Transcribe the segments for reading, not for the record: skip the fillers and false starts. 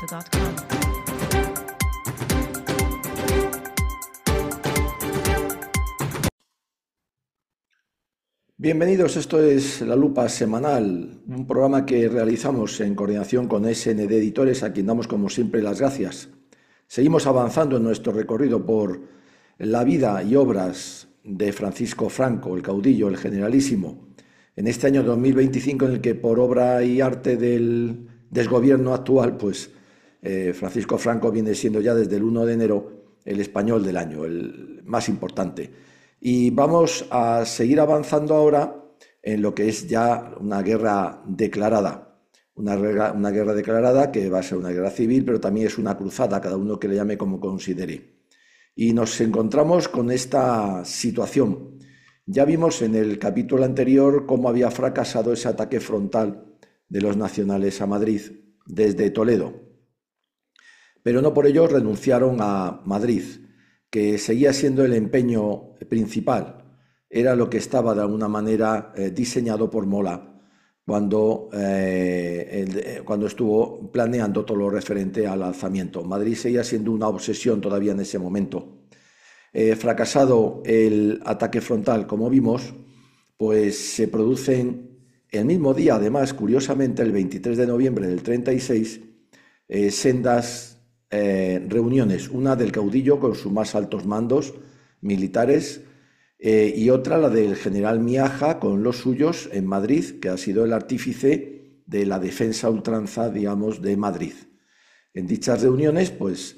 www.lupasemanario.com. Bienvenidos, esto es La Lupa Semanal, un programa que realizamos en coordinación con SND Editores, a quien damos como siempre las gracias. Seguimos avanzando en nuestro recorrido por la vida y obras de Francisco Franco, el caudillo, el generalísimo, en este año 2025 en el que por obra y arte del desgobierno actual, Francisco Franco viene siendo ya desde el 1 de enero el español del año, el más importante. Y vamos a seguir avanzando ahora en lo que es ya una guerra declarada. Una guerra declarada que va a ser una guerra civil, pero también es una cruzada, cada uno que le llame como considere. Y nos encontramos con esta situación. Ya vimos en el capítulo anterior cómo había fracasado ese ataque frontal de los nacionales a Madrid desde Toledo. Pero no por ello renunciaron a Madrid, que seguía siendo el empeño principal. Era lo que estaba de alguna manera diseñado por Mola cuando estuvo planeando todo lo referente al alzamiento. Madrid seguía siendo una obsesión todavía en ese momento. Fracasado el ataque frontal, como vimos, pues se producen el mismo día, además, curiosamente, el 23 de noviembre del 36, sendas reuniones, una del caudillo con sus más altos mandos militares y otra la del general Miaja con los suyos en Madrid, que ha sido el artífice de la defensa a ultranza, digamos, de Madrid. En dichas reuniones, pues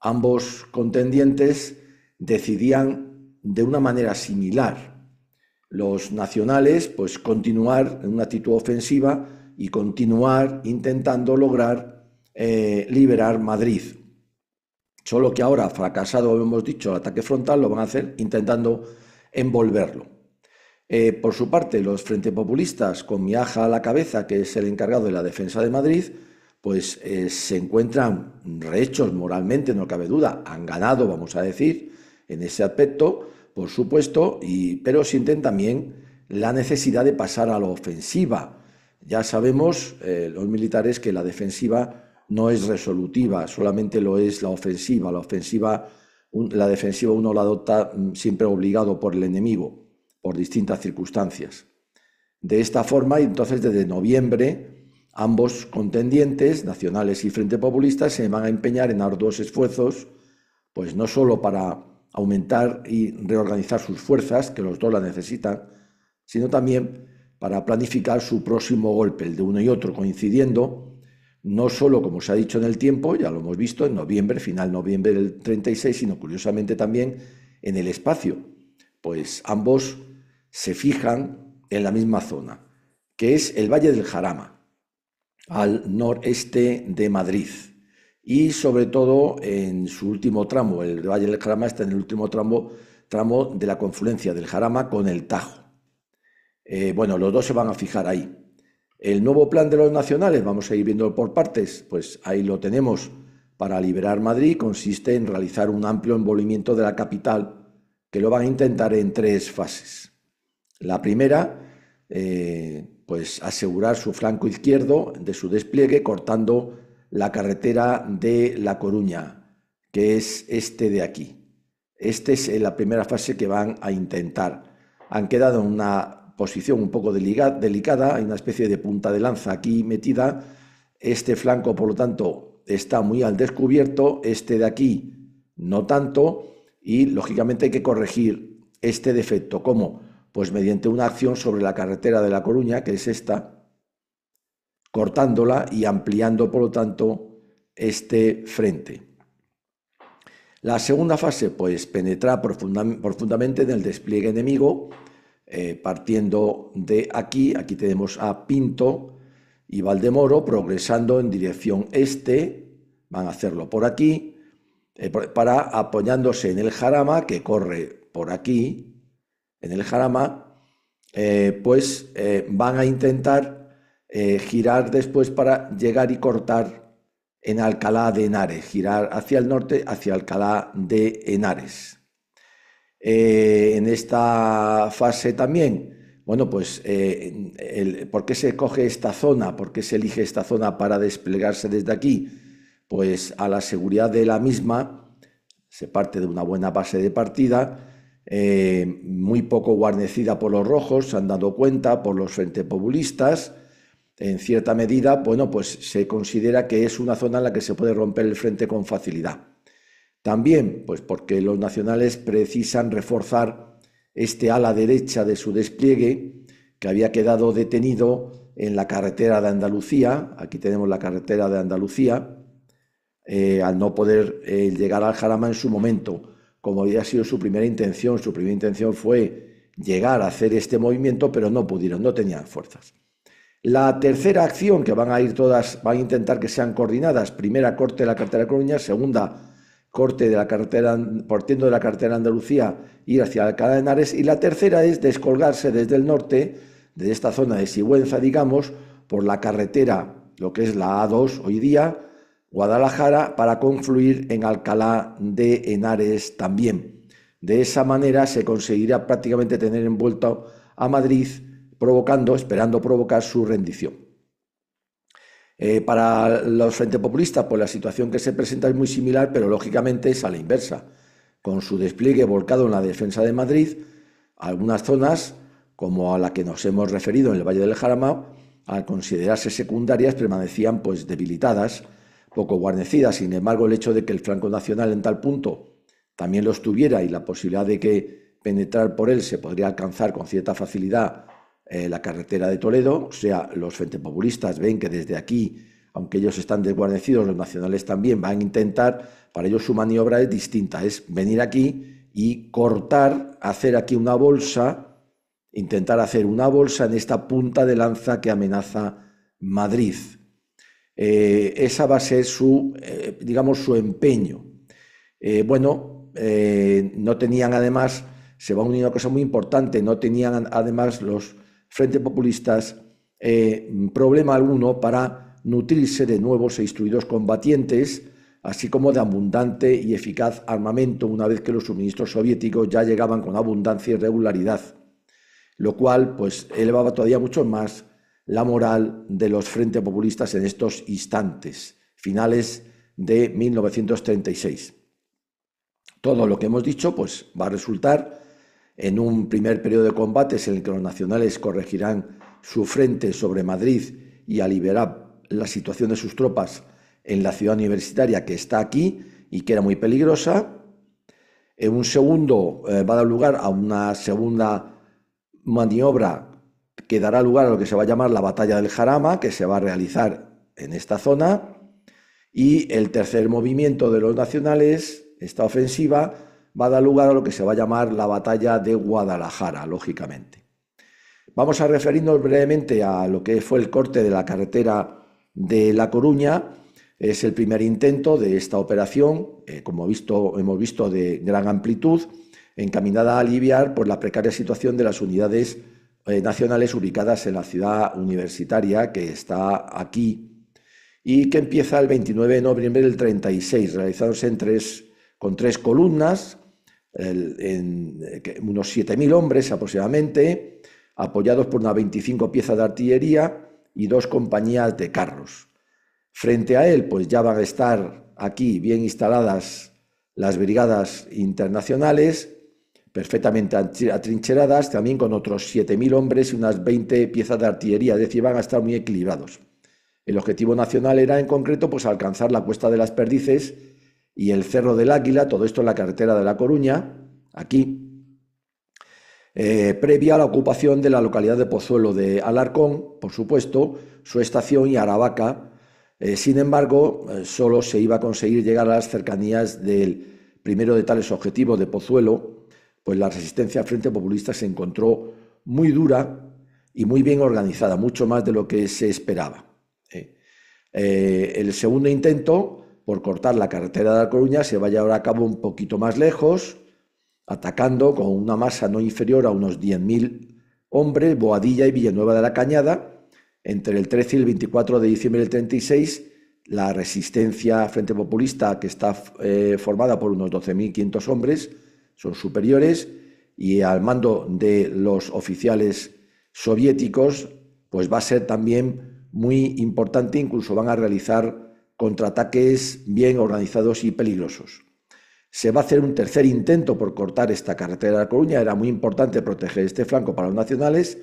ambos contendientes decidían de una manera similar. Los nacionales, pues continuar en una actitud ofensiva y continuar intentando lograr liberar Madrid. Solo que ahora, fracasado, hemos dicho, el ataque frontal, lo van a hacer intentando envolverlo. Por su parte, los Frente Populistas, con Miaja a la cabeza, que es el encargado de la defensa de Madrid, pues se encuentran rehechos moralmente, no cabe duda, han ganado, vamos a decir, en ese aspecto, por supuesto, pero sienten también la necesidad de pasar a la ofensiva. Ya sabemos, los militares, que la defensiva no es resolutiva, solamente lo es la ofensiva. La defensiva uno la adopta siempre obligado por el enemigo, por distintas circunstancias. De esta forma, entonces, desde noviembre, ambos contendientes, nacionales y Frente Populista, se van a empeñar en arduos esfuerzos, pues no solo para aumentar y reorganizar sus fuerzas, que los dos la necesitan, sino también para planificar su próximo golpe, el de uno y otro, coincidiendo no solo, como se ha dicho en el tiempo, ya lo hemos visto, en noviembre, final noviembre del 36, sino curiosamente también en el espacio, pues ambos se fijan en la misma zona, que es el Valle del Jarama, al noreste de Madrid, y sobre todo en su último tramo. El Valle del Jarama está en el último tramo de la confluencia del Jarama con el Tajo. Los dos se van a fijar ahí. El nuevo plan de los nacionales, vamos a ir viéndolo por partes, pues ahí lo tenemos. Para liberar Madrid consiste en realizar un amplio envolvimiento de la capital, que lo van a intentar en 3 fases. La primera, pues asegurar su flanco izquierdo de su despliegue cortando la carretera de La Coruña, que es este de aquí. Esta es la primera fase que van a intentar. Han quedado en una posición un poco delicada, hay una especie de punta de lanza aquí metida. Este flanco, por lo tanto, está muy al descubierto, este de aquí no tanto, y lógicamente hay que corregir este defecto. ¿Cómo? Pues mediante una acción sobre la carretera de La Coruña, que es esta, cortándola y ampliando, por lo tanto, este frente. La segunda fase, pues penetrar profundamente en el despliegue enemigo, partiendo de aquí tenemos a Pinto y Valdemoro progresando en dirección este, van a hacerlo por aquí, para apoyándose en el Jarama, que corre por aquí, en el Jarama, van a intentar girar después para llegar y cortar en Alcalá de Henares, girar hacia el norte, hacia Alcalá de Henares. En esta fase también, ¿por qué se coge esta zona? ¿Por qué se elige esta zona para desplegarse desde aquí? pues a la seguridad de la misma se parte de una buena base de partida, muy poco guarnecida por los rojos, se han dado cuenta, por los frentes populistas. En cierta medida, bueno, pues se considera que es una zona en la que se puede romper el frente con facilidad. También, pues porque los nacionales precisan reforzar este ala derecha de su despliegue, que había quedado detenido en la carretera de Andalucía. Aquí tenemos la carretera de Andalucía, al no poder llegar al Jarama en su momento, como había sido su primera intención. Su primera intención fue llegar a hacer este movimiento, pero no pudieron, no tenían fuerzas. La tercera acción, que van a ir todas, van a intentar que sean coordinadas: primera, corte de la carretera de Coruña; segunda, corte de la carretera, partiendo de la carretera de Andalucía, ir hacia Alcalá de Henares; y la tercera es descolgarse desde el norte, de esta zona de Sigüenza, digamos, por la carretera, lo que es la A2 hoy día, Guadalajara, para confluir en Alcalá de Henares también. De esa manera se conseguirá prácticamente tener envuelto a Madrid, esperando provocar su rendición. Para los frentes populistas, pues la situación que se presenta es muy similar, pero lógicamente es a la inversa. Con su despliegue volcado en la defensa de Madrid, algunas zonas, como a la que nos hemos referido en el Valle del Jarama, al considerarse secundarias, permanecían pues debilitadas, poco guarnecidas. Sin embargo, el hecho de que el flanco nacional en tal punto también lo estuviera, y la posibilidad de que penetrar por él se podría alcanzar con cierta facilidad la carretera de Toledo, o sea, los frentes populistas ven que desde aquí, aunque ellos están desguarnecidos, los nacionales también van a intentar. Para ellos su maniobra es distinta, es venir aquí y cortar, hacer aquí una bolsa, intentar hacer una bolsa en esta punta de lanza que amenaza Madrid. Esa va a ser su, digamos, su empeño. No tenían además, se va a unir una cosa muy importante, no tenían además los frentes populistas problema alguno para nutrirse de nuevos e instruidos combatientes, así como de abundante y eficaz armamento, una vez que los suministros soviéticos ya llegaban con abundancia y regularidad, lo cual pues elevaba todavía mucho más la moral de los frentes populistas en estos instantes, finales de 1936. Todo lo que hemos dicho pues va a resultar en un primer periodo de combates en el que los nacionales corregirán su frente sobre Madrid y aliviará la situación de sus tropas en la ciudad universitaria, que está aquí y que era muy peligrosa. En un segundo va a dar lugar a una segunda maniobra que dará lugar a lo que se va a llamar la Batalla del Jarama, que se va a realizar en esta zona. Y el tercer movimiento de los nacionales, esta ofensiva, va a dar lugar a lo que se va a llamar la Batalla de Guadalajara, lógicamente. Vamos a referirnos brevemente a lo que fue el corte de la carretera de La Coruña. Es el primer intento de esta operación, como hemos visto, de gran amplitud, encaminada a aliviar por la precaria situación de las unidades nacionales ubicadas en la ciudad universitaria, que está aquí, y que empieza el 29 de noviembre del 36, realizándose con tres columnas, unos 7.000 hombres aproximadamente, apoyados por unas 25 piezas de artillería y 2 compañías de carros. Frente a él, pues ya van a estar aquí bien instaladas las brigadas internacionales, perfectamente atrincheradas, también con otros 7.000 hombres y unas 20 piezas de artillería, es decir, van a estar muy equilibrados. El objetivo nacional era, en concreto, pues alcanzar la Cuesta de las Perdices y el Cerro del Águila, todo esto en la carretera de La Coruña, aquí, previa a la ocupación de la localidad de Pozuelo de Alarcón, por supuesto, su estación, y Aravaca. Sin embargo, solo se iba a conseguir llegar a las cercanías del primero de tales objetivos, de Pozuelo, pues la resistencia al Frente Populista se encontró muy dura y muy bien organizada, mucho más de lo que se esperaba. El segundo intento, por cortar la carretera de La Coruña, se va a llevar a cabo un poquito más lejos, atacando con una masa no inferior a unos 10.000 hombres, Boadilla y Villanueva de la Cañada. Entre el 13 y el 24 de diciembre del 36, la resistencia Frente Populista, que está formada por unos 12.500 hombres, son superiores, y al mando de los oficiales soviéticos, pues va a ser también muy importante. Incluso van a realizar contraataques bien organizados y peligrosos. Se va a hacer un tercer intento por cortar esta carretera de La Coruña. Era muy importante proteger este flanco para los nacionales.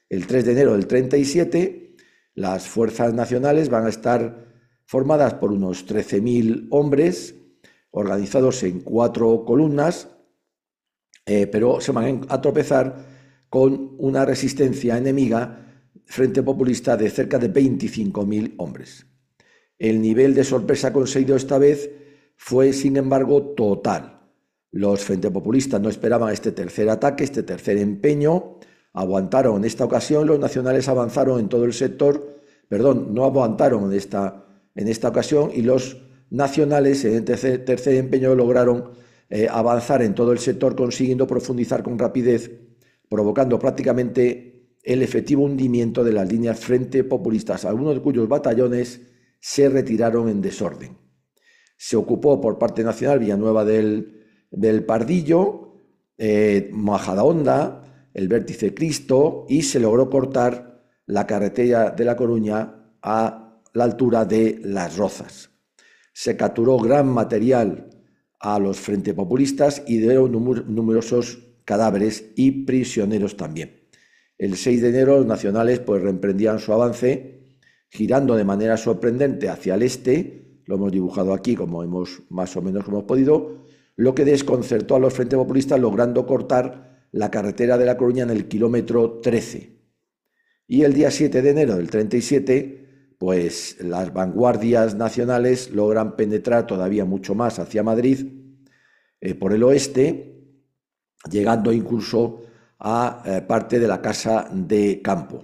El 3 de enero del 37, las fuerzas nacionales van a estar formadas por unos 13.000 hombres, organizados en 4 columnas, pero se van a tropezar con una resistencia enemiga, Frente Populista, de cerca de 25.000 hombres. El nivel de sorpresa conseguido esta vez fue, sin embargo, total. Los Frente Populistas no esperaban este tercer ataque, este tercer empeño. Aguantaron en esta ocasión, los nacionales avanzaron en todo el sector, no aguantaron en esta ocasión, y los nacionales en el tercer empeño lograron avanzar en todo el sector, consiguiendo profundizar con rapidez, provocando prácticamente el efectivo hundimiento de las líneas Frente Populistas, algunos de cuyos batallones se retiraron en desorden. Se ocupó por parte nacional Villanueva del Pardillo, Majadahonda, el Vértice Cristo, y se logró cortar la carretera de La Coruña a la altura de Las Rozas. Se capturó gran material a los Frente Populistas y dieron numerosos cadáveres y prisioneros también. El 6 de enero los nacionales reemprendían su avance, girando de manera sorprendente hacia el este. Lo hemos dibujado aquí más o menos como hemos podido, lo que desconcertó a los Frente Populistas, logrando cortar la carretera de La Coruña en el kilómetro 13. Y el día 7 de enero del 37, las vanguardias nacionales logran penetrar todavía mucho más hacia Madrid por el oeste, llegando incluso a parte de la Casa de Campo.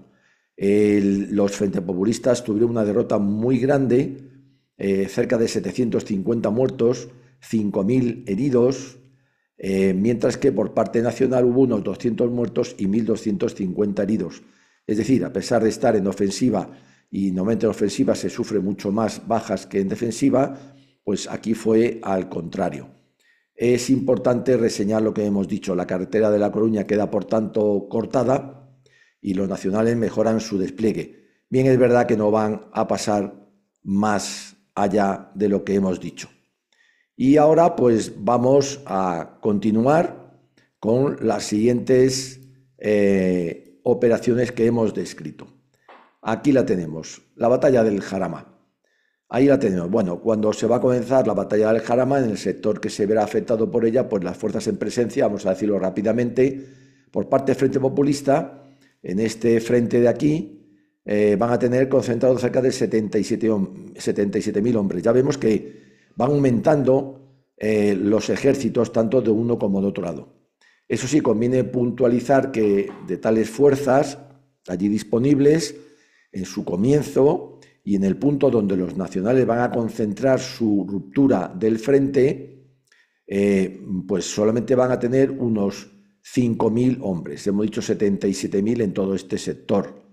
Los Frente Populistas tuvieron una derrota muy grande, cerca de 750 muertos, 5.000 heridos, mientras que por parte nacional hubo unos 200 muertos y 1.250 heridos. Es decir, a pesar de estar en ofensiva, y normalmente en ofensiva se sufre mucho más bajas que en defensiva, pues aquí fue al contrario. Es importante reseñar lo que hemos dicho. La carretera de La Coruña queda, por tanto, cortada y los nacionales mejoran su despliegue. Bien, es verdad que no van a pasar más allá de lo que hemos dicho. Y ahora vamos a continuar con las siguientes operaciones que hemos descrito. Aquí la tenemos, la batalla del Jarama. Ahí la tenemos. Bueno, cuando se va a comenzar la batalla del Jarama, en el sector que se verá afectado por ella, las fuerzas en presencia, vamos a decirlo rápidamente, por parte del Frente Populista, en este frente de aquí, van a tener concentrados cerca de 77.000 hombres. Ya vemos que van aumentando los ejércitos tanto de uno como de otro lado. Eso sí, conviene puntualizar que de tales fuerzas allí disponibles, en su comienzo y en el punto donde los nacionales van a concentrar su ruptura del frente, solamente van a tener unos 5.000 hombres. Hemos dicho 77.000 en todo este sector.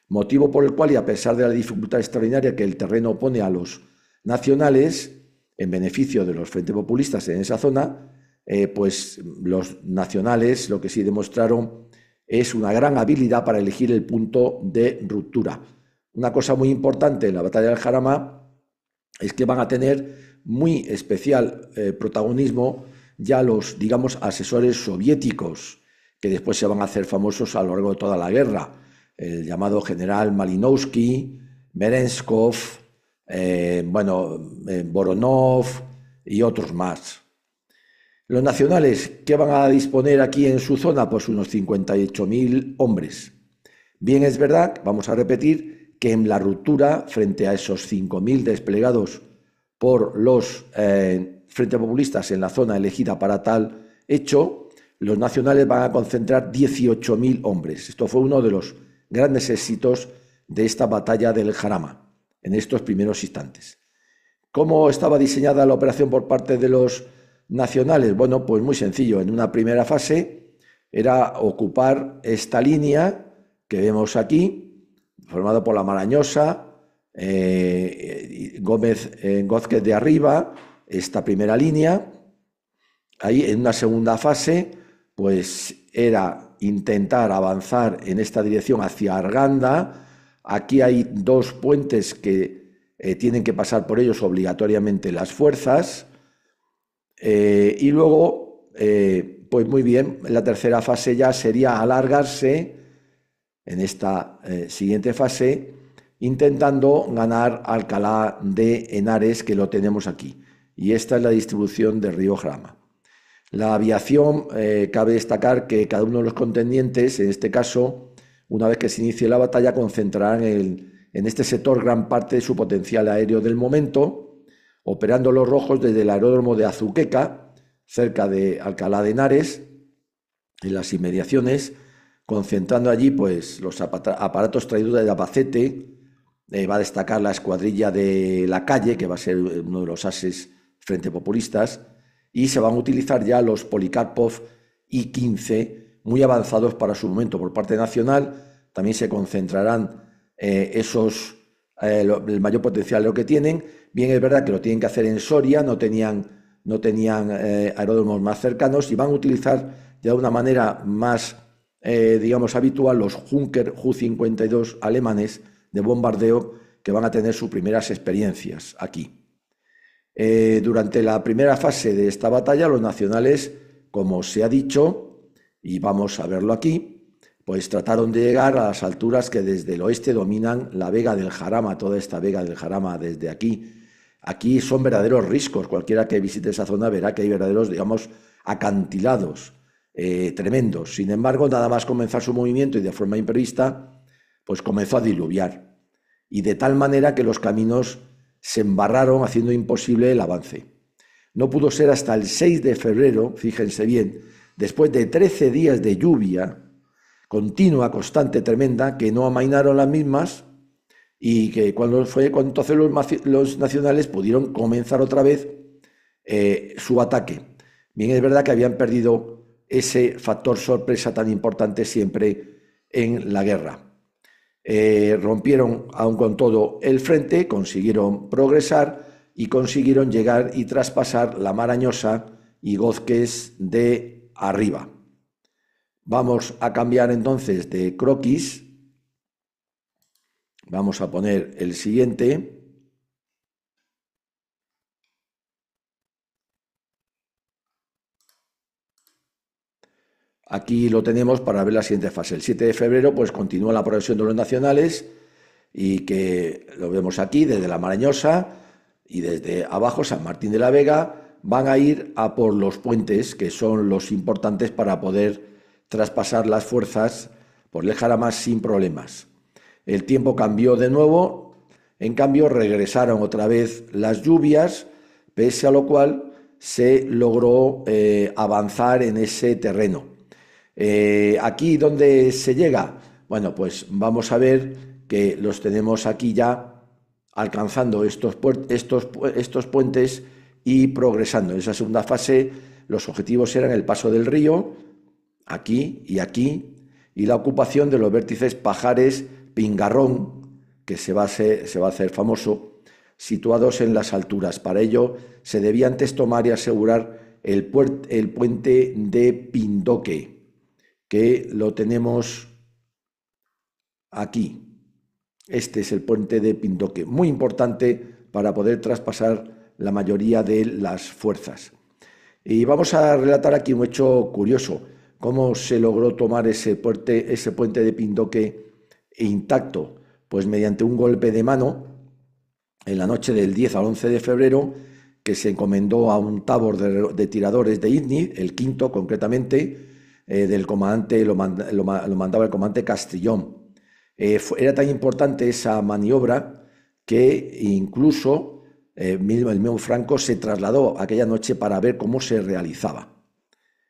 Motivo por el cual, y a pesar de la dificultad extraordinaria que el terreno pone a los nacionales, en beneficio de los Frentes Populistas en esa zona, los nacionales lo que sí demostraron es una gran habilidad para elegir el punto de ruptura. Una cosa muy importante en la batalla del Jarama es que van a tener muy especial protagonismo ya los, asesores soviéticos, que después se van a hacer famosos a lo largo de toda la guerra. El llamado general Malinowski, Merenskov, Voronov y otros más. Los nacionales, ¿qué van a disponer aquí en su zona? Unos 58.000 hombres. Bien, es verdad, vamos a repetir, que en la ruptura, frente a esos 5.000 desplegados por los Frente Populistas en la zona elegida para tal hecho, los nacionales van a concentrar 18.000 hombres. Esto fue uno de los grandes éxitos de esta batalla del Jarama, en estos primeros instantes. ¿Cómo estaba diseñada la operación por parte de los nacionales? Bueno, muy sencillo. En una primera fase era ocupar esta línea que vemos aquí, formada por la Marañosa, Gómez de Arriba, esta primera línea. Ahí, en una segunda fase, era intentar avanzar en esta dirección hacia Arganda. Aquí hay dos puentes que tienen que pasar por ellos obligatoriamente las fuerzas. Y luego, pues muy bien, la tercera fase ya sería alargarse en esta siguiente fase, intentando ganar Alcalá de Henares, que lo tenemos aquí. Y esta es la distribución del río Jarama. La aviación, cabe destacar que cada uno de los contendientes, en este caso, una vez que se inicie la batalla, concentrarán en este sector gran parte de su potencial aéreo del momento, operando los rojos desde el aeródromo de Azuqueca, cerca de Alcalá de Henares, en las inmediaciones, concentrando allí pues, los aparatos traídos de Albacete. Va a destacar la escuadrilla de La Calle, que va a ser uno de los ases frente populistas, y se van a utilizar ya los Polikarpov I-15, muy avanzados para su momento por parte nacional. También se concentrarán el mayor potencial de lo que tienen. Bien, es verdad que lo tienen que hacer en Soria, no tenían aeródromos más cercanos, y van a utilizar ya de una manera más, digamos, habitual los Junker Ju-52 alemanes de bombardeo, que van a tener sus primeras experiencias aquí. Durante la primera fase de esta batalla, los nacionales, como se ha dicho, y vamos a verlo aquí, pues trataron de llegar a las alturas que desde el oeste dominan la Vega del Jarama, toda esta Vega del Jarama desde aquí. Aquí son verdaderos riscos. Cualquiera que visite esa zona verá que hay verdaderos, digamos, acantilados tremendos. Sin embargo, nada más comenzar su movimiento y de forma imprevista, pues comenzó a diluviar. Y de tal manera que los caminos se embarraron, haciendo imposible el avance. No pudo ser hasta el 6 de febrero, fíjense bien, después de 13 días de lluvia continua, constante, tremenda, que no amainaron las mismas, y que cuando entonces los nacionales pudieron comenzar otra vez su ataque. Bien, es verdad que habían perdido ese factor sorpresa tan importante siempre en la guerra. Rompieron aún con todo el frente, consiguieron progresar y consiguieron llegar y traspasar la Marañosa y Gózquez de arriba. Vamos a cambiar entonces de croquis. Vamos a poner el siguiente. Aquí lo tenemos para ver la siguiente fase. El 7 de febrero pues continúa la progresión de los nacionales, y que lo vemos aquí desde la Marañosa, y desde abajo San Martín de la Vega van a ir a por los puentes, que son los importantes para poder traspasar las fuerzas por el Jarama sin problemas. El tiempo cambió de nuevo, en cambio regresaron otra vez las lluvias, pese a lo cual se logró avanzar en ese terreno. Aquí, ¿dónde se llega? Bueno, pues vamos a ver que los tenemos aquí ya alcanzando estos puentes y progresando. En esa segunda fase los objetivos eran el paso del río, aquí, y la ocupación de los vértices Pajares, Pingarrón, que se va a hacer famoso, situados en las alturas. Para ello se debía antes tomar y asegurar el puente de Pindoque, que lo tenemos aquí. Este es el puente de Pindoque, muy importante para poder traspasar la mayoría de las fuerzas. Y vamos a relatar aquí un hecho curioso: cómo se logró tomar ese puente de Pindoque intacto. Pues mediante un golpe de mano en la noche del 10 al 11 de febrero, que se encomendó a un tabor de tiradores de Idni, el quinto concretamente, del comandante, lo mandaba el comandante Castrillón. Era tan importante esa maniobra que incluso el mismo Franco se trasladó aquella noche para ver cómo se realizaba.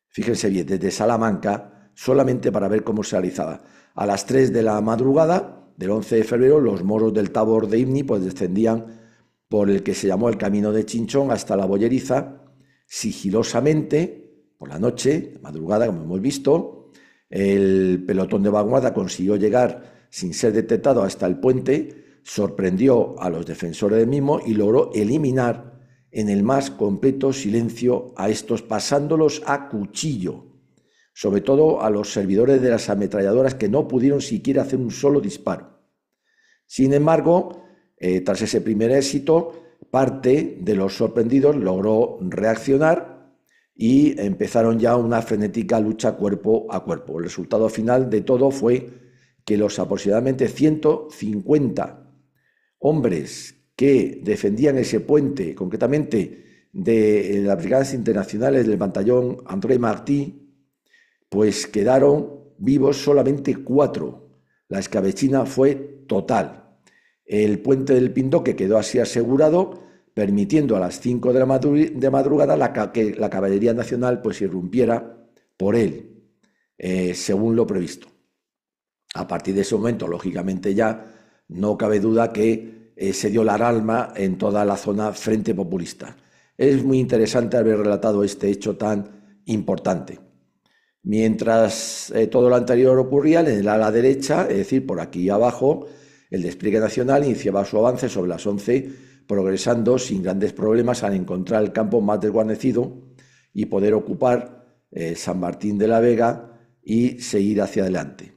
Fíjense bien, desde Salamanca, solamente para ver cómo se realizaba. A las 3 de la madrugada del 11 de febrero, los moros del tabor de Idni pues descendían por el que se llamó el Camino de Chinchón hasta la Boyeriza, sigilosamente, por la noche, madrugada, como hemos visto. El pelotón de vanguardia consiguió llegar sin ser detectado hasta el puente, sorprendió a los defensores del mismo y logró eliminar en el más completo silencio a estos, pasándolos a cuchillo, sobre todo a los servidores de las ametralladoras, que no pudieron siquiera hacer un solo disparo. Sin embargo, Tras ese primer éxito, parte de los sorprendidos logró reaccionar y empezaron ya una frenética lucha cuerpo a cuerpo. El resultado final de todo fue que los aproximadamente 150 hombres que defendían ese puente, concretamente de las brigadas internacionales del batallón André Marty, pues quedaron vivos solamente 4. La escabechina fue total. El puente del Pindoque quedó así asegurado, permitiendo a las 5 de madrugada que la caballería nacional pues irrumpiera por él, según lo previsto. A partir de ese momento, lógicamente ya no cabe duda que se dio la alarma en toda la zona frente populista. Es muy interesante haber relatado este hecho tan importante. Mientras todo lo anterior ocurría, en el ala derecha, es decir, por aquí abajo, el despliegue nacional iniciaba su avance sobre las 11, progresando sin grandes problemas al encontrar el campo más desguarnecido y poder ocupar San Martín de la Vega y seguir hacia adelante.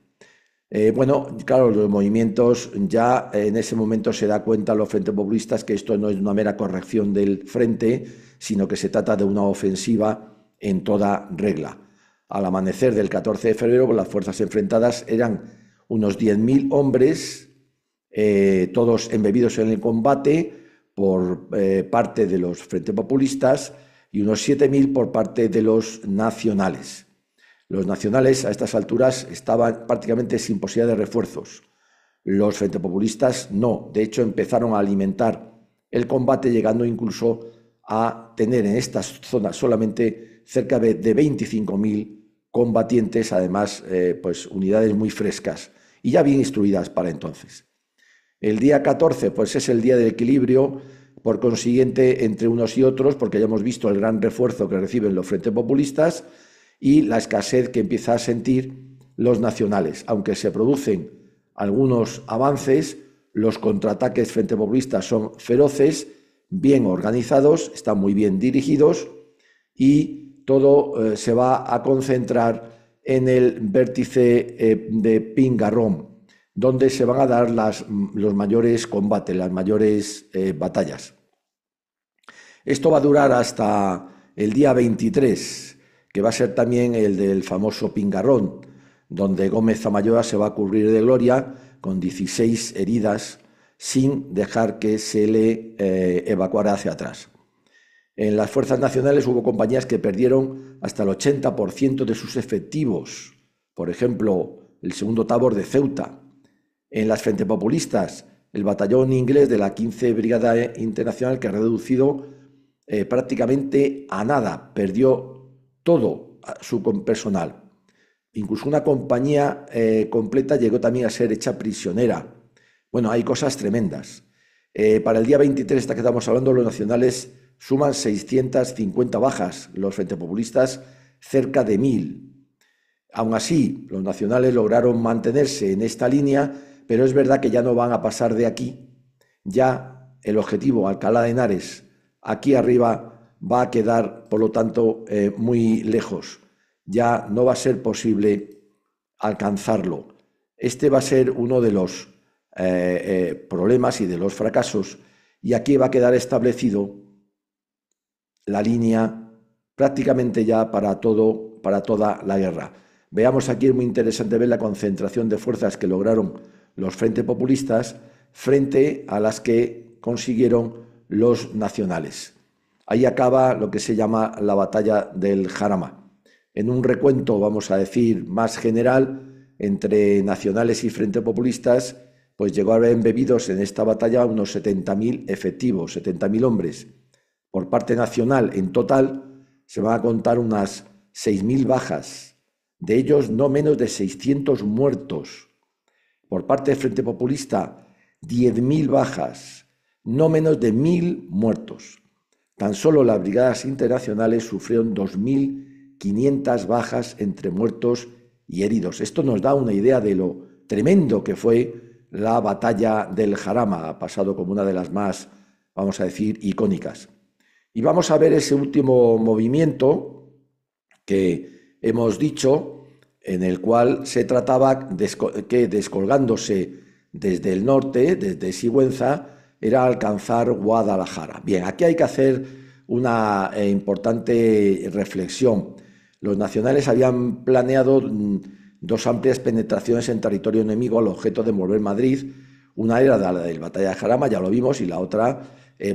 Bueno, claro, los movimientos ya en ese momento se da cuenta los frentes populistas que esto no es una mera corrección del frente, sino que se trata de una ofensiva en toda regla. Al amanecer del 14 de febrero, las fuerzas enfrentadas eran unos 10.000 hombres, todos embebidos en el combate por parte de los frentes populistas y unos 7.000 por parte de los nacionales. Los nacionales a estas alturas estaban prácticamente sin posibilidad de refuerzos. Los frentes populistas no. De hecho, empezaron a alimentar el combate, llegando incluso a tener en estas zonas solamente cerca de 25.000 combatientes, además pues unidades muy frescas y ya bien instruidas para entonces. El día 14 pues es el día del equilibrio, por consiguiente, entre unos y otros, porque ya hemos visto el gran refuerzo que reciben los frentes populistas y la escasez que empieza a sentir los nacionales. Aunque se producen algunos avances, los contraataques frente populistas son feroces, bien organizados, están muy bien dirigidos y todo se va a concentrar en el vértice de Pingarrón, donde se van a dar los mayores combates, las mayores batallas. Esto va a durar hasta el día 23, que va a ser también el del famoso Pingarrón, donde Gómez Zamayoa se va a cubrir de gloria con 16 heridas sin dejar que se le evacuara hacia atrás. En las fuerzas nacionales hubo compañías que perdieron hasta el 80% de sus efectivos, por ejemplo, el 2º Tabor de Ceuta. En las frentes populistas, el batallón inglés de la 15 Brigada Internacional, que ha reducido prácticamente a nada, perdió todo su personal. Incluso una compañía completa llegó también a ser hecha prisionera. Bueno, hay cosas tremendas. Para el día 23, hasta que estamos hablando, los nacionales suman 650 bajas, los frentes populistas cerca de 1.000. Aún así, los nacionales lograron mantenerse en esta línea, pero es verdad que ya no van a pasar de aquí. Ya el objetivo, Alcalá de Henares, aquí arriba, va a quedar, por lo tanto, muy lejos. Ya no va a ser posible alcanzarlo. Este va a ser uno de los problemas y de los fracasos, y aquí va a quedar establecido la línea prácticamente ya para toda la guerra. Veamos aquí, es muy interesante ver la concentración de fuerzas que lograron los frentes populistas frente a las que consiguieron los nacionales. Ahí acaba lo que se llama la batalla del Jarama. En un recuento, vamos a decir, más general, entre nacionales y frentes populistas, pues llegó a haber embebidos en esta batalla unos 70.000 efectivos, 70.000 hombres. Por parte nacional, en total, se van a contar unas 6.000 bajas, de ellos no menos de 600 muertos. Por parte del Frente Populista, 10.000 bajas, no menos de 1.000 muertos. Tan solo las brigadas internacionales sufrieron 2.500 bajas entre muertos y heridos. Esto nos da una idea de lo tremendo que fue la batalla del Jarama, ha pasado como una de las más, vamos a decir, icónicas. Y vamos a ver ese último movimiento que hemos dicho, en el cual se trataba que descolgándose desde el norte, desde Sigüenza, era alcanzar Guadalajara. Bien, aquí hay que hacer una importante reflexión. Los nacionales habían planeado dos amplias penetraciones en territorio enemigo al objeto de envolver Madrid. Una era la de la batalla de Jarama, ya lo vimos, y la otra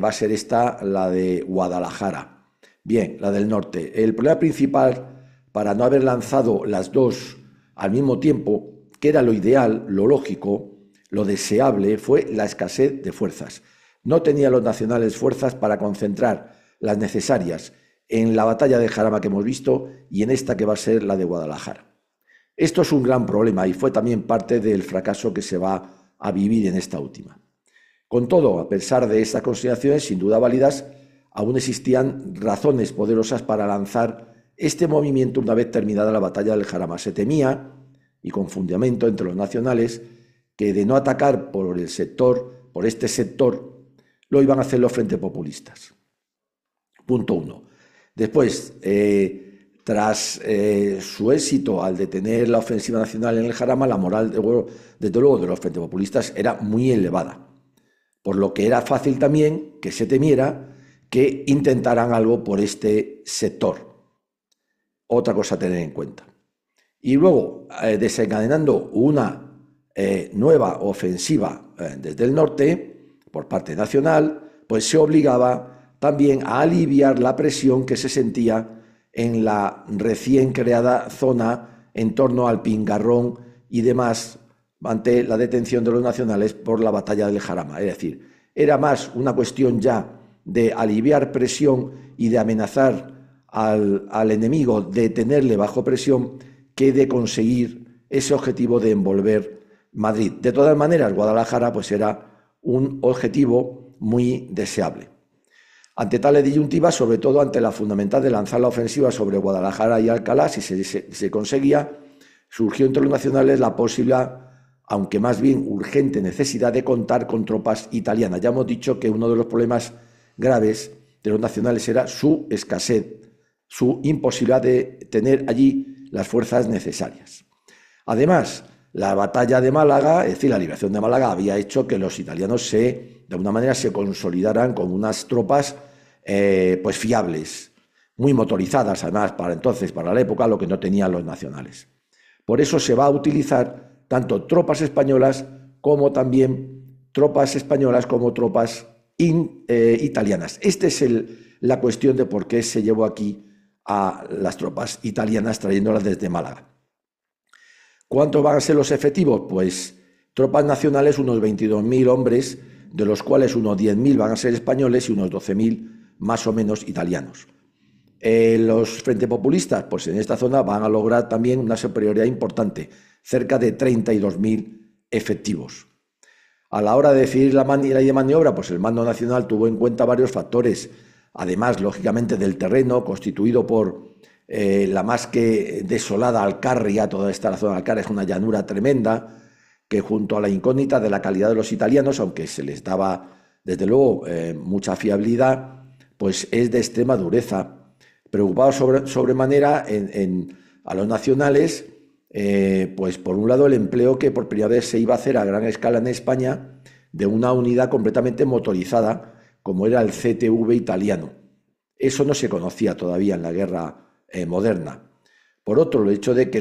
va a ser esta, la de Guadalajara. Bien, la del norte. El problema principal para no haber lanzado las dos al mismo tiempo, que era lo ideal, lo lógico, lo deseable, fue la escasez de fuerzas. No tenían los nacionales fuerzas para concentrar las necesarias en la batalla de Jarama que hemos visto y en esta que va a ser la de Guadalajara. Esto es un gran problema y fue también parte del fracaso que se va a vivir en esta última. Con todo, a pesar de estas consideraciones sin duda válidas, aún existían razones poderosas para lanzar este movimiento una vez terminada la batalla del Jarama. Se temía, y con fundamento entre los nacionales, que de no atacar por este sector, lo iban a hacer los frentes populistas. Punto 1. Después, tras su éxito al detener la ofensiva nacional en el Jarama, la moral, desde luego, de los frentes populistas era muy elevada, por lo que era fácil también que se temiera que intentaran algo por este sector. Otra cosa a tener en cuenta. Y luego, desencadenando una nueva ofensiva desde el norte, por parte nacional, pues se obligaba también a aliviar la presión que se sentía en la recién creada zona en torno al Pingarrón y demás ante la detención de los nacionales por la batalla del Jarama. Es decir, era más una cuestión ya de aliviar presión y de amenazar al enemigo, de tenerle bajo presión, que de conseguir ese objetivo de envolver Madrid. De todas maneras, Guadalajara pues era un objetivo muy deseable. Ante tales disyuntivas, sobre todo ante la fundamental de lanzar la ofensiva sobre Guadalajara y Alcalá, si se conseguía, surgió entre los nacionales la posible, aunque más bien urgente, necesidad de contar con tropas italianas. Ya hemos dicho que uno de los problemas graves de los nacionales era su escasez, su imposibilidad de tener allí las fuerzas necesarias. Además, la batalla de Málaga, es decir, la liberación de Málaga, había hecho que los italianos de alguna manera se consolidaran con unas tropas pues fiables, muy motorizadas además para entonces, para la época, lo que no tenían los nacionales. Por eso se va a utilizar tanto tropas españolas como tropas italianas. Esta es la cuestión de por qué se llevó aquí a las tropas italianas trayéndolas desde Málaga. ¿Cuántos van a ser los efectivos? Pues tropas nacionales, unos 22.000 hombres, de los cuales unos 10.000 van a ser españoles y unos 12.000 más o menos italianos. Los frentes populistas, pues en esta zona van a lograr también una superioridad importante, cerca de 32.000 efectivos. A la hora de decidir la ley de maniobra, pues el mando nacional tuvo en cuenta varios factores, además, lógicamente, del terreno constituido por la más que desolada Alcarria. Toda esta zona de Alcarria es una llanura tremenda que, junto a la incógnita de la calidad de los italianos, aunque se les daba desde luego mucha fiabilidad, pues es de extrema dureza. Preocupados sobremanera a los nacionales, pues por un lado el empleo que por primera vez se iba a hacer a gran escala en España de una unidad completamente motorizada, como era el CTV italiano. Eso no se conocía todavía en la guerra moderna. Por otro, el hecho de que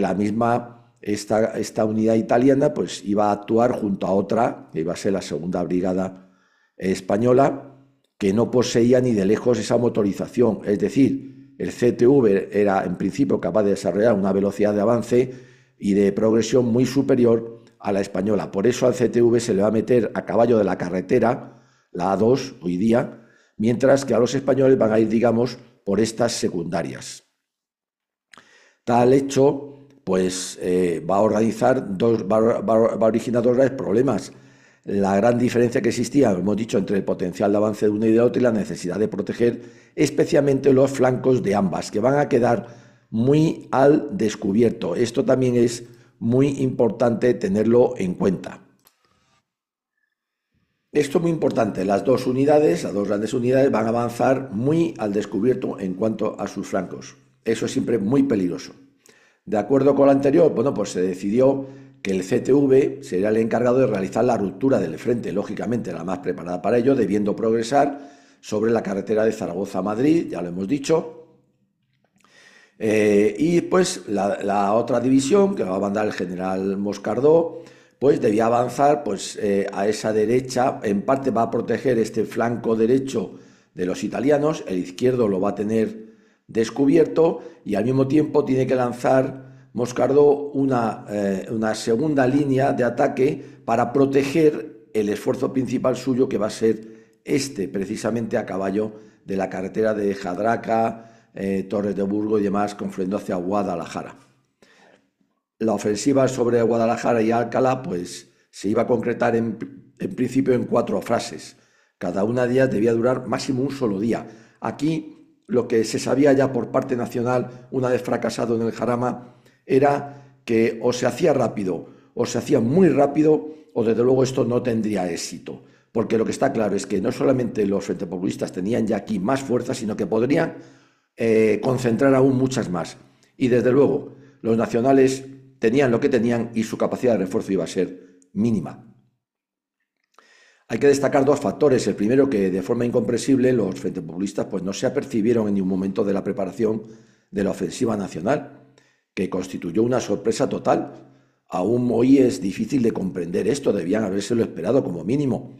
esta unidad italiana pues iba a actuar junto a otra, que iba a ser la segunda brigada española, que no poseía ni de lejos esa motorización. Es decir, el CTV era en principio capaz de desarrollar una velocidad de avance y de progresión muy superior a la española. Por eso al CTV se le va a meter a caballo de la carretera, la A2 hoy día, mientras que a los españoles van a ir, digamos, por estas secundarias. Tal hecho, pues va a originar dos graves problemas. La gran diferencia que existía, hemos dicho, entre el potencial de avance de una y de otra y la necesidad de proteger especialmente los flancos de ambas, que van a quedar muy al descubierto. Esto también es muy importante tenerlo en cuenta. Esto es muy importante. Las dos grandes unidades, van a avanzar muy al descubierto en cuanto a sus flancos. Eso es siempre muy peligroso. De acuerdo con lo anterior, bueno, pues se decidió que el CTV sería el encargado de realizar la ruptura del frente, lógicamente la más preparada para ello, debiendo progresar sobre la carretera de Zaragoza a Madrid, ya lo hemos dicho. Y pues la otra división, que va a mandar el general Moscardó, pues debía avanzar pues, a esa derecha. En parte va a proteger este flanco derecho de los italianos, el izquierdo lo va a tener descubierto, y al mismo tiempo tiene que lanzar Moscardó una segunda línea de ataque para proteger el esfuerzo principal suyo, que va a ser precisamente a caballo de la carretera de Jadraca, Torres de Burgos y demás, confluyendo hacia Guadalajara. La ofensiva sobre Guadalajara y Alcalá pues se iba a concretar en principio en 4 fases. Cada una de ellas debía durar máximo un solo día. Aquí lo que se sabía ya por parte nacional, una vez fracasado en el Jarama, era que o se hacía rápido o se hacía muy rápido, o desde luego esto no tendría éxito. Porque lo que está claro es que no solamente los frente populistas tenían ya aquí más fuerza, sino que podrían concentrar aún muchas más. Y desde luego los nacionales tenían lo que tenían y su capacidad de refuerzo iba a ser mínima. Hay que destacar 2 factores. El primero, que de forma incomprensible los frente populistas pues no se apercibieron en ningún momento de la preparación de la ofensiva nacional, que constituyó una sorpresa total. Aún hoy es difícil de comprender esto, debían habérselo esperado como mínimo.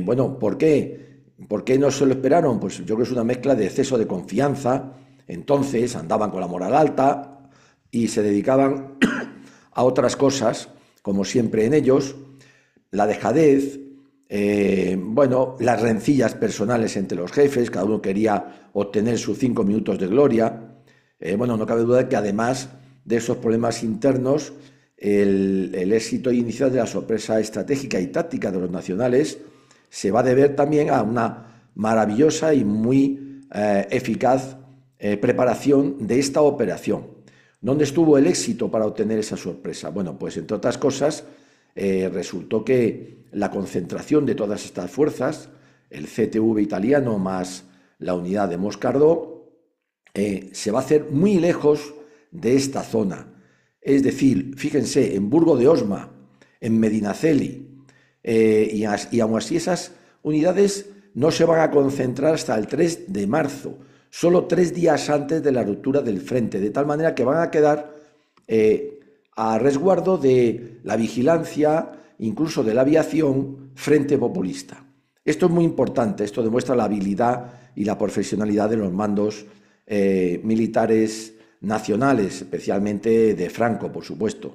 Bueno, ¿por qué? ¿Por qué no se lo esperaron? Pues yo creo que es una mezcla de exceso de confianza. Entonces andaban con la moral alta y se dedicaban a otras cosas, como siempre en ellos, la dejadez, bueno, las rencillas personales entre los jefes, cada uno quería obtener sus 5 minutos de gloria. Bueno, no cabe duda de que además de esos problemas internos, el éxito inicial de la sorpresa estratégica y táctica de los nacionales se va a deber también a una maravillosa y muy eficaz preparación de esta operación. ¿Dónde estuvo el éxito para obtener esa sorpresa? Bueno, pues entre otras cosas, resultó que la concentración de todas estas fuerzas, el CTV italiano más la unidad de Moscardó, se va a hacer muy lejos de esta zona. Es decir, fíjense, en Burgo de Osma, en Medinaceli, y aún así esas unidades no se van a concentrar hasta el 3 de marzo, solo 3 días antes de la ruptura del frente, de tal manera que van a quedar a resguardo de la vigilancia, incluso de la aviación, frente populista. Esto es muy importante, esto demuestra la habilidad y la profesionalidad de los mandos militares nacionales, especialmente de Franco, por supuesto.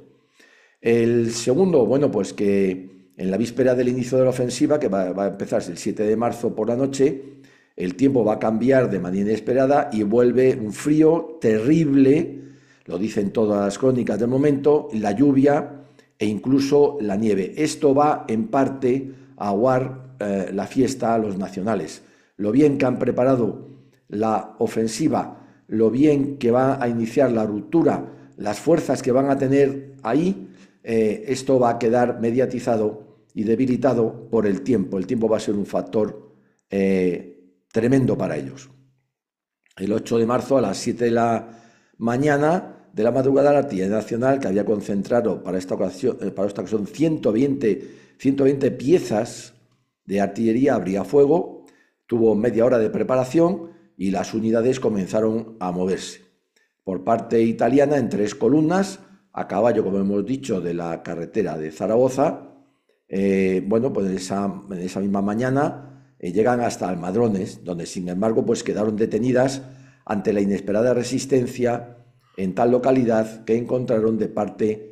El segundo, bueno, pues que en la víspera del inicio de la ofensiva, que va a empezarse el 7 de marzo por la noche, el tiempo va a cambiar de manera inesperada y vuelve un frío terrible, lo dicen todas las crónicas del momento, la lluvia e incluso la nieve. Esto va en parte a aguar la fiesta a los nacionales. Lo bien que han preparado la ofensiva, lo bien que va a iniciar la ruptura, las fuerzas que van a tener ahí, esto va a quedar mediatizado y debilitado por el tiempo. El tiempo va a ser un factor tremendo para ellos. El 8 de marzo a las 7 de la mañana de la madrugada, la Artillería Nacional, que había concentrado para esta ocasión 120 piezas de artillería, abría fuego, tuvo media hora de preparación y las unidades comenzaron a moverse. Por parte italiana, en 3 columnas, a caballo, como hemos dicho, de la carretera de Zaragoza. Bueno, pues en esa misma mañana llegan hasta Almadrones, donde sin embargo pues quedaron detenidas ante la inesperada resistencia en tal localidad que encontraron de parte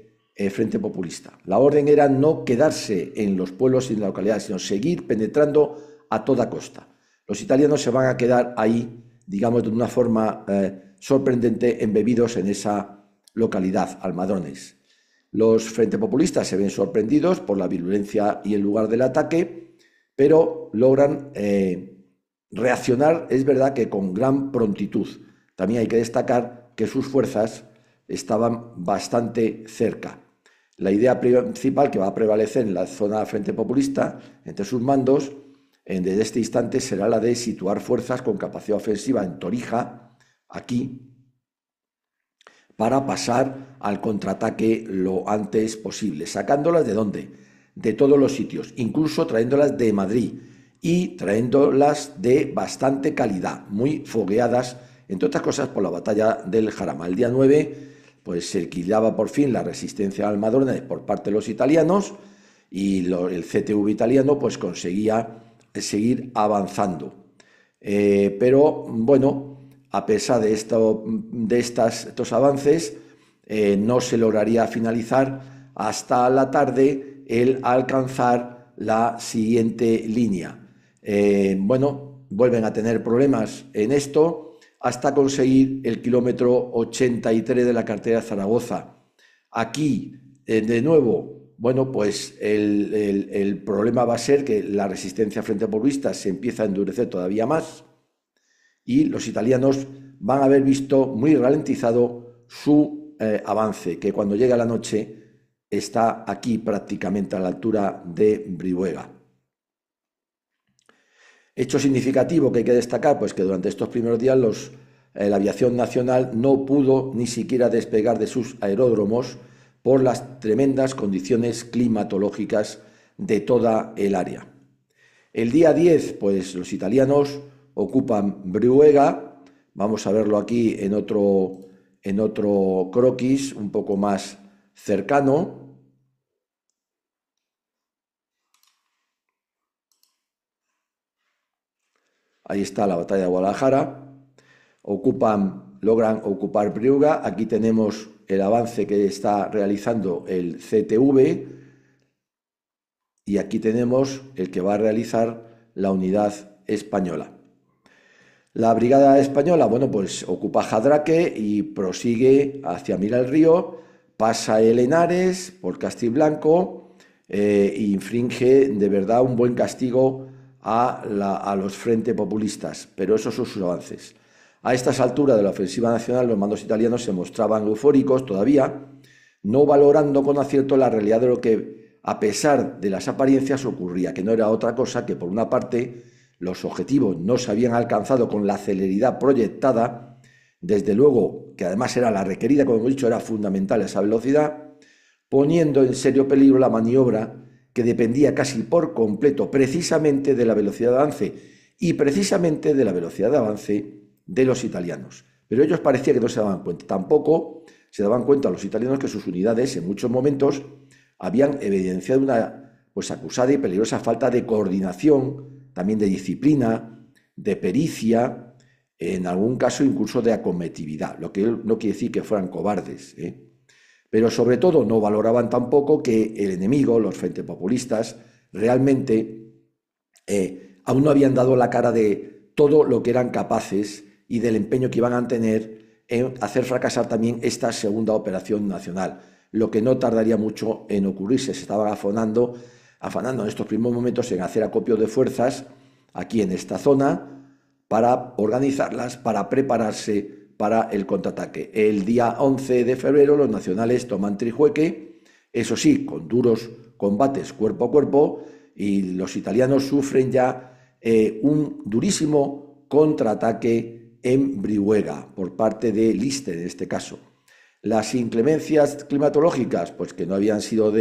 Frente Populista. La orden era no quedarse en los pueblos y en la localidad, sino seguir penetrando a toda costa. Los italianos se van a quedar ahí, digamos, de una forma sorprendente, embebidos en esa localidad, Almadrones. Los frente populistas se ven sorprendidos por la virulencia y el lugar del ataque, pero logran reaccionar, es verdad que con gran prontitud. También hay que destacar que sus fuerzas estaban bastante cerca. La idea principal que va a prevalecer en la zona frente populista entre sus mandos desde este instante será la de situar fuerzas con capacidad ofensiva en Torija, aquí, para pasar al contraataque lo antes posible. ¿Sacándolas de dónde? De todos los sitios, incluso trayéndolas de Madrid y trayéndolas de bastante calidad, muy fogueadas, entre otras cosas por la batalla del Jarama. El día 9 pues se liquidaba por fin la resistencia al Almadrones por parte de los italianos y el CTV italiano pues conseguía seguir avanzando. Pero bueno, a pesar de estos avances, no se lograría finalizar hasta la tarde el alcanzar la siguiente línea. Bueno, vuelven a tener problemas en esto hasta conseguir el kilómetro 83 de la carretera de Zaragoza. Aquí, de nuevo, bueno, pues el problema va a ser que la resistencia frente a populistas se empieza a endurecer todavía más y los italianos van a haber visto muy ralentizado su avance, que cuando llega la noche está aquí prácticamente a la altura de Brihuega. Hecho significativo que hay que destacar, pues que durante estos primeros días la aviación nacional no pudo ni siquiera despegar de sus aeródromos por las tremendas condiciones climatológicas de toda el área. El día 10, pues los italianos ocupan Brihuega. Vamos a verlo aquí en otro croquis un poco más cercano. Ahí está la batalla de Guadalajara. Logran ocupar Brihuega. Aquí tenemos el avance que está realizando el CTV y aquí tenemos el que va a realizar la unidad española. La brigada española, bueno, pues ocupa Jadraque y prosigue hacia Mira el Río, pasa el Henares por Castiblanco e infringe de verdad un buen castigo a los frentes populistas, pero esos son sus avances. A estas alturas de la ofensiva nacional, los mandos italianos se mostraban eufóricos todavía, no valorando con acierto la realidad de lo que, a pesar de las apariencias, ocurría, que no era otra cosa que, por una parte, los objetivos no se habían alcanzado con la celeridad proyectada, desde luego, que además era la requerida, como hemos dicho, era fundamental esa velocidad, poniendo en serio peligro la maniobra que dependía casi por completo precisamente de la velocidad de avance y precisamente de la velocidad de avance de los italianos. Pero ellos parecía que no se daban cuenta. Tampoco se daban cuenta los italianos que sus unidades en muchos momentos habían evidenciado una acusada y peligrosa falta de coordinación, también de disciplina, de pericia, en algún caso incluso de acometividad, lo que no quiere decir que fueran cobardes, Pero sobre todo no valoraban tampoco que el enemigo, los frentes populistas, realmente aún no habían dado la cara de todo lo que eran capaces y del empeño que iban a tener en hacer fracasar también esta segunda operación nacional, lo que no tardaría mucho en ocurrirse. Se estaban afanando en estos primeros momentos en hacer acopio de fuerzas aquí en esta zona para organizarlas, para prepararse para el contraataque. El día 11 de febrero los nacionales toman Trijueque, eso sí, con duros combates cuerpo a cuerpo, y los italianos sufren ya un durísimo contraataque en Brihuega por parte de Lister en este caso. Las inclemencias climatológicas, pues que no habían cesado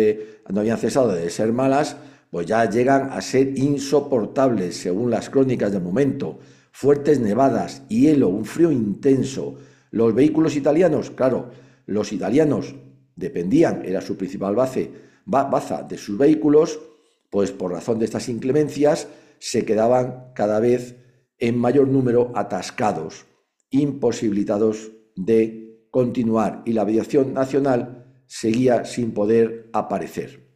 de ser malas, pues ya llegan a ser insoportables según las crónicas del momento. Fuertes nevadas, hielo, un frío intenso. Los vehículos italianos, claro, los italianos dependían, era su principal baza de sus vehículos, pues por razón de estas inclemencias se quedaban cada vez en mayor número atascados, imposibilitados de continuar, y la aviación nacional seguía sin poder aparecer.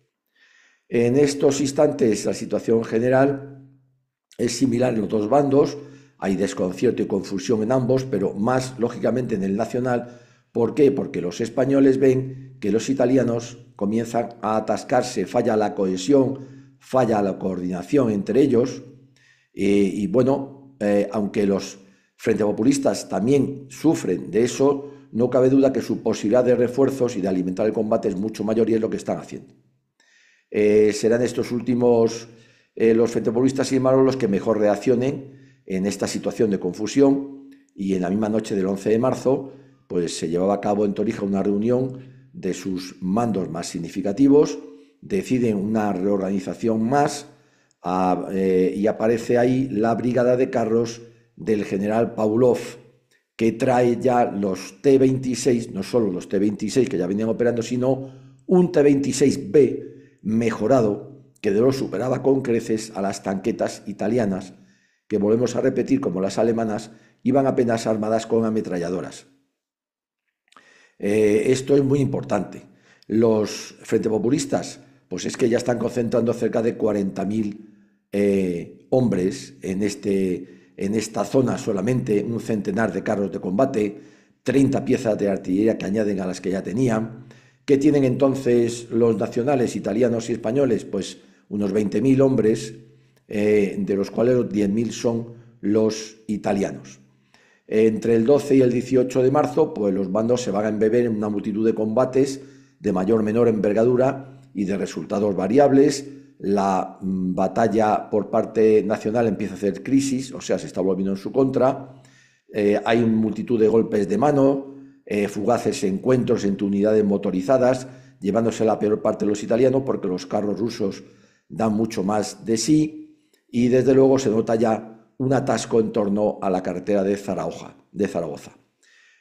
En estos instantes la situación general es similar en los dos bandos. Hay desconcierto y confusión en ambos, pero más lógicamente en el nacional. ¿Por qué? Porque los españoles ven que los italianos comienzan a atascarse, falla la cohesión, falla la coordinación entre ellos, y bueno, aunque los frentes populistas también sufren de eso, no cabe duda que su posibilidad de refuerzos y de alimentar el combate es mucho mayor, y es lo que están haciendo. Serán estos últimos, los frentes populistas y malos, los que mejor reaccionen en esta situación de confusión, y en la misma noche del 11 de marzo pues se llevaba a cabo en Torija una reunión de sus mandos más significativos, deciden una reorganización más y aparece ahí la brigada de carros del general Pavlov, que trae ya los T-26, no solo los T-26 que ya venían operando, sino un T-26B mejorado, que de lo superaba con creces a las tanquetas italianas, que volvemos a repetir, como las alemanas, iban apenas armadas con ametralladoras. Esto es muy importante. Los Frente Populistas, pues es que ya están concentrando cerca de 40.000 hombres en esta zona, solamente un centenar de carros de combate, 30 piezas de artillería que añaden a las que ya tenían. ¿Qué tienen entonces los nacionales italianos y españoles? Pues unos 20.000 hombres, de los cuales los 10.000 son los italianos. Entre el 12 y el 18 de marzo, pues los bandos se van a embeber en una multitud de combates de mayor o menor envergadura y de resultados variables. La batalla por parte nacional empieza a hacer crisis, o sea, se está volviendo en su contra. Hay una multitud de golpes de mano, fugaces encuentros entre unidades motorizadas, llevándose la peor parte de los italianos porque los carros rusos dan mucho más de sí, y desde luego se nota ya un atasco en torno a la carretera de Zaragoza.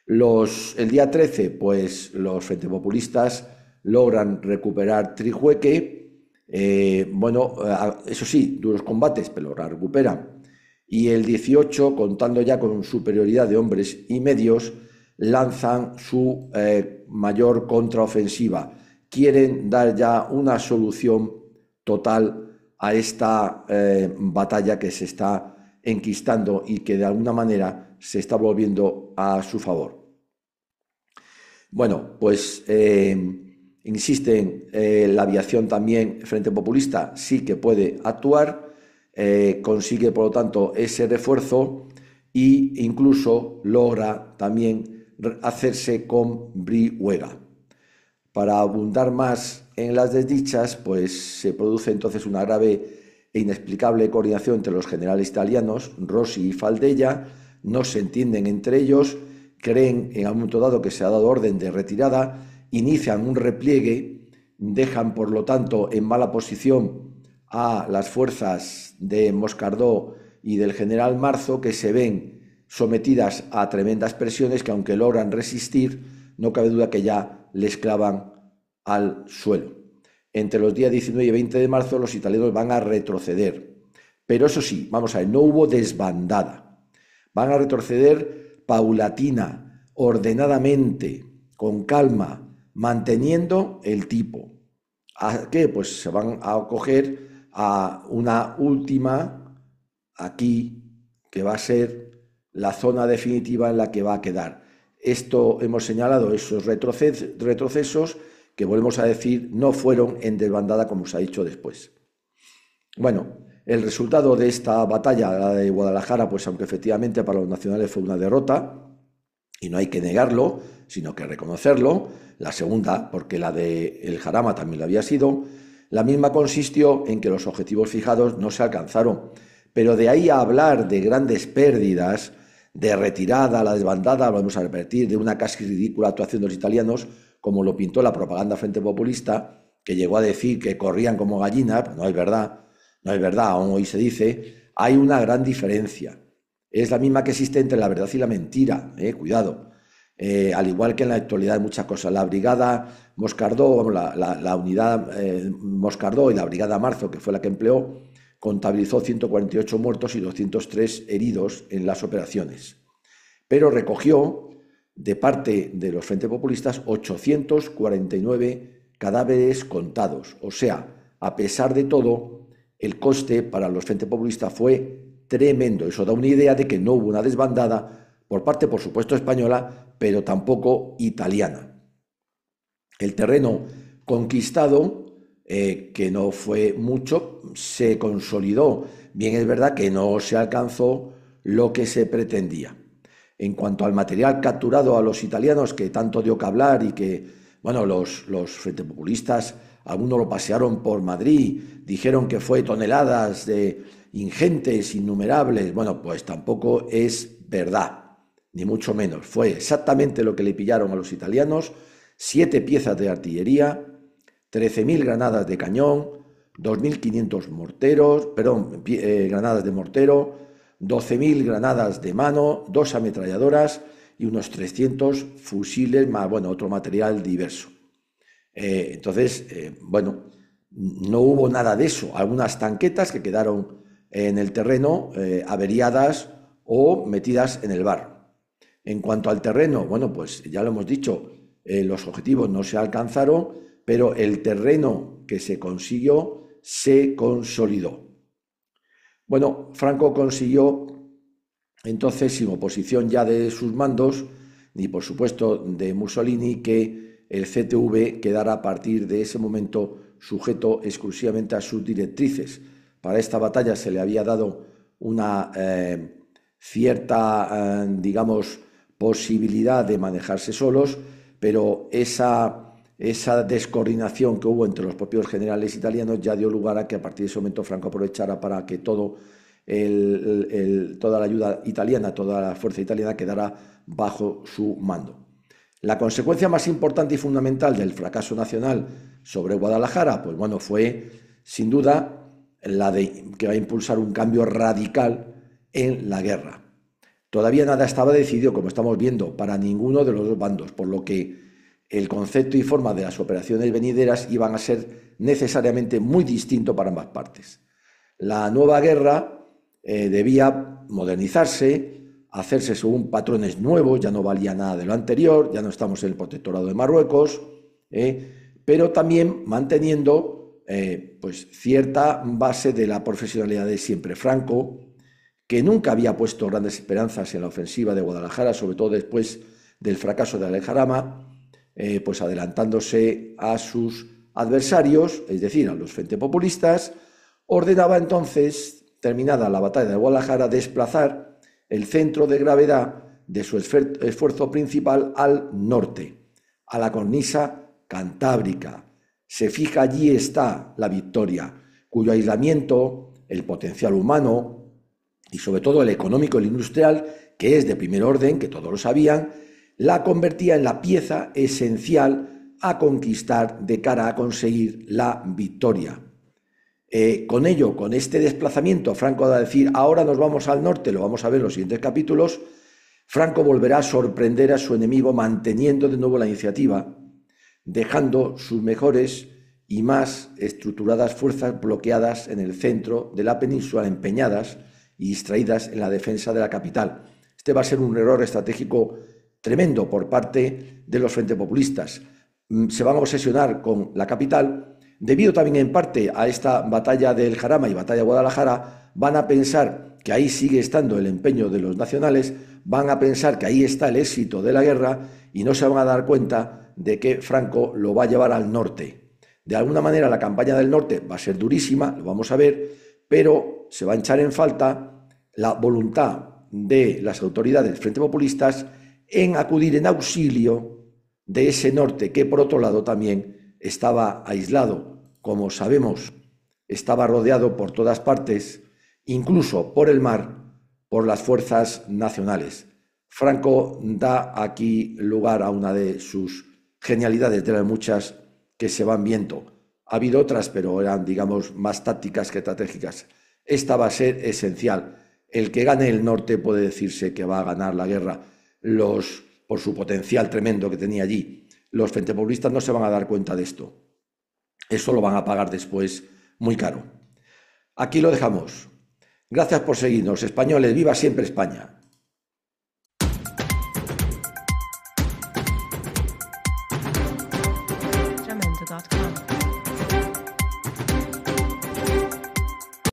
El día 13, pues los Frente Populistas logran recuperar Trijueque. Eso sí, duros combates, pero la recuperan. Y el 18, contando ya con superioridad de hombres y medios, lanzan su mayor contraofensiva. Quieren dar ya una solución total a esta batalla que se está enquistando y que de alguna manera se está volviendo a su favor. Bueno, pues insisten, la aviación también, Frente Populista, sí que puede actuar, consigue por lo tanto ese refuerzo e incluso logra también hacerse con Brihuega. Para abundar más en las desdichas, pues se produce entonces una grave e inexplicable coordinación entre los generales italianos, Rossi y Faldella, no se entienden entre ellos, creen en un momento dado que se ha dado orden de retirada, inician un repliegue, dejan por lo tanto en mala posición a las fuerzas de Moscardó y del general Marzo, que se ven sometidas a tremendas presiones que, aunque logran resistir, no cabe duda que ya les clavan al suelo. Entre los días 19 y 20 de marzo los italianos van a retroceder. Pero eso sí, vamos a ver, no hubo desbandada. Van a retroceder paulatina, ordenadamente, con calma, manteniendo el tipo. ¿A qué? Pues se van a acoger a una última, aquí, que va a ser la zona definitiva en la que va a quedar. Esto hemos señalado, esos retrocesos, que volvemos a decir, no fueron en desbandada, como se ha dicho después. Bueno, el resultado de esta batalla, la de Guadalajara, pues aunque efectivamente para los nacionales fue una derrota, y no hay que negarlo, sino que reconocerlo, la segunda, porque la de El Jarama también lo había sido, la misma consistió en que los objetivos fijados no se alcanzaron, pero de ahí a hablar de grandes pérdidas, de retirada, la desbandada, lo vamos a repetir, de una casi ridícula actuación de los italianos, como lo pintó la propaganda Frente Populista, que llegó a decir que corrían como gallinas. Pues no es verdad, aún hoy se dice, hay una gran diferencia. Es la misma que existe entre la verdad y la mentira, cuidado. Al igual que en la actualidad hay muchas cosas. La brigada Moscardó, la unidad Moscardó y la brigada Marzo, que fue la que empleó, contabilizó 148 muertos y 203 heridos en las operaciones. Pero recogió, de parte de los Frente Populistas, 849 cadáveres contados. O sea, a pesar de todo, el coste para los Frente Populistas fue tremendo. Eso da una idea de que no hubo una desbandada por parte, por supuesto, española, pero tampoco italiana. El terreno conquistado, que no fue mucho, se consolidó. Bien, es verdad que no se alcanzó lo que se pretendía. En cuanto al material capturado a los italianos, que tanto dio que hablar y que, bueno, los Frente Populistas, algunos lo pasearon por Madrid, dijeron que fue toneladas de ingentes, innumerables. Bueno, pues tampoco es verdad. ni mucho menos. Fue exactamente lo que le pillaron a los italianos: 7 piezas de artillería, 13.000 granadas de cañón, 2.500 morteros, granadas de mortero, 12.000 granadas de mano, 2 ametralladoras y unos 300 fusiles, más, bueno, otro material diverso. Entonces, bueno, no hubo nada de eso. Algunas tanquetas que quedaron en el terreno averiadas o metidas en el barro. En cuanto al terreno, bueno, pues ya lo hemos dicho, los objetivos no se alcanzaron, pero el terreno que se consiguió se consolidó. Bueno, Franco consiguió entonces, sin oposición ya de sus mandos, ni por supuesto de Mussolini, que el CTV quedara a partir de ese momento sujeto exclusivamente a sus directrices. Para esta batalla se le había dado una cierta, digamos, posibilidad de manejarse solos, pero esa descoordinación que hubo entre los propios generales italianos ya dio lugar a que a partir de ese momento Franco aprovechara para que toda la ayuda italiana, toda la fuerza italiana quedara bajo su mando. La consecuencia más importante y fundamental del fracaso nacional sobre Guadalajara, pues bueno, fue sin duda la de que va a impulsar un cambio radical en la guerra. Todavía nada estaba decidido, como estamos viendo, para ninguno de los dos bandos, por lo que el concepto y forma de las operaciones venideras iban a ser necesariamente muy distintos para ambas partes. La nueva guerra debía modernizarse, hacerse según patrones nuevos, ya no valía nada de lo anterior, ya no estamos en el protectorado de Marruecos, pero también manteniendo pues cierta base de la profesionalidad de siempre. Franco, que nunca había puesto grandes esperanzas en la ofensiva de Guadalajara, sobre todo después del fracaso de Al-Jarama, pues adelantándose a sus adversarios, es decir, a los frente populistas, ordenaba entonces, terminada la batalla de Guadalajara, desplazar el centro de gravedad de su esfuerzo principal al norte, a la cornisa cantábrica. Se fija, allí está la victoria, cuyo aislamiento, el potencial humano y sobre todo el económico y el industrial, que es de primer orden, que todos lo sabían, la convertía en la pieza esencial a conquistar de cara a conseguir la victoria. Con ello, con este desplazamiento, Franco va a decir: ahora nos vamos al norte, lo vamos a ver en los siguientes capítulos. Franco volverá a sorprender a su enemigo manteniendo de nuevo la iniciativa, dejando sus mejores y más estructuradas fuerzas bloqueadas en el centro de la península, empeñadas y distraídas en la defensa de la capital. Este va a ser un error estratégico tremendo por parte de los frentes populistas. Se van a obsesionar con la capital, debido también en parte a esta batalla del Jarama y batalla de Guadalajara. Van a pensar que ahí sigue estando el empeño de los nacionales, van a pensar que ahí está el éxito de la guerra y no se van a dar cuenta de que Franco lo va a llevar al norte. De alguna manera la campaña del norte va a ser durísima, lo vamos a ver, pero se va a echar en falta la voluntad de las autoridades frente populistas en acudir en auxilio de ese norte que, por otro lado, también estaba aislado. Como sabemos, estaba rodeado por todas partes, incluso por el mar, por las fuerzas nacionales. Franco da aquí lugar a una de sus genialidades, de las muchas que se van viendo. Ha habido otras, pero eran, digamos, más tácticas que estratégicas. Esta va a ser esencial. El que gane el norte puede decirse que va a ganar la guerra. Por su potencial tremendo que tenía allí. Los frente populistas no se van a dar cuenta de esto. Eso lo van a pagar después muy caro. Aquí lo dejamos. Gracias por seguirnos. Españoles, viva siempre España.